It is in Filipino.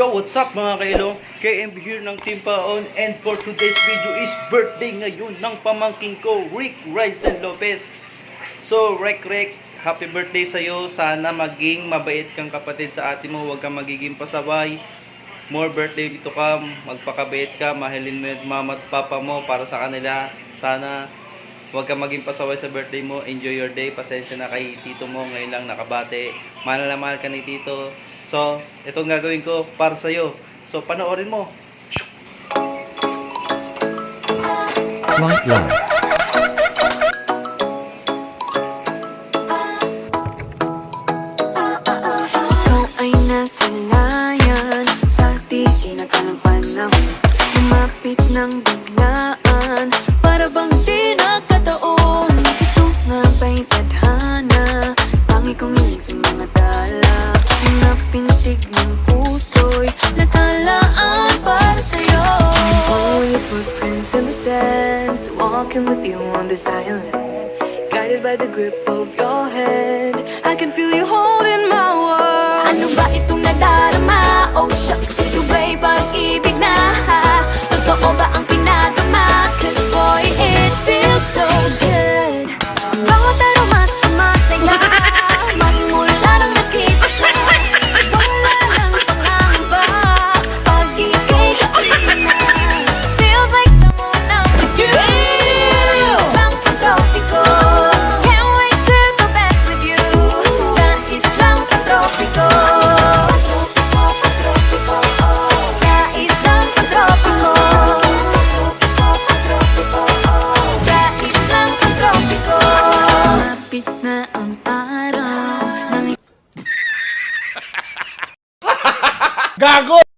Yo, what's up mga kailong? KMB here ng Team Paon, and for today's video is birthday ngayon ng pamangking ko, Rick Ryzen Lopez. So, Rick, happy birthday sa'yo. Sana maging mabait kang kapatid sa ate mo, huwag kang magiging pasaway. More birthday dito ka, magpakabait ka, mahalin mo yung mama at papa mo para sa kanila. Sana huwag kang maging pasaway sa birthday mo. Enjoy your day. Pasensya na kay tito mo, ngayon lang nakabate. Mahal na mahal ka ni tito. So, itong gagawin ko para sa'yo. So, panoorin mo. Light Life. Ikaw ay nasa layan sa di inakalang panahon. Lumapit ng biglaan para bang di nagkataon. Ito nga ba'y tadhana? Tangi kong hiling sa mga dala. Napintig ng puso'y natalaan para sa'yo. Following your footprints in the sand, walking with you on this island, guided by the grip of your hand. I can feel you holding my world. Ano ba itong nadarama? Oh shucks, ito ba'y pag-ibig na? Totoo ba ang pinadama? Cause boy, it feels so good. Bawat aroma sumasaya, magmula nang nakita ka. Wala ng pangamba, pag ika'y kapit na. Feels like someone I'm with you. Islang pantropiko. Can't wait to go back with you. Sa islang pantropiko. Sa islang pantropiko. Sa islang pantropiko. Sumapit na ang araw ng Gago!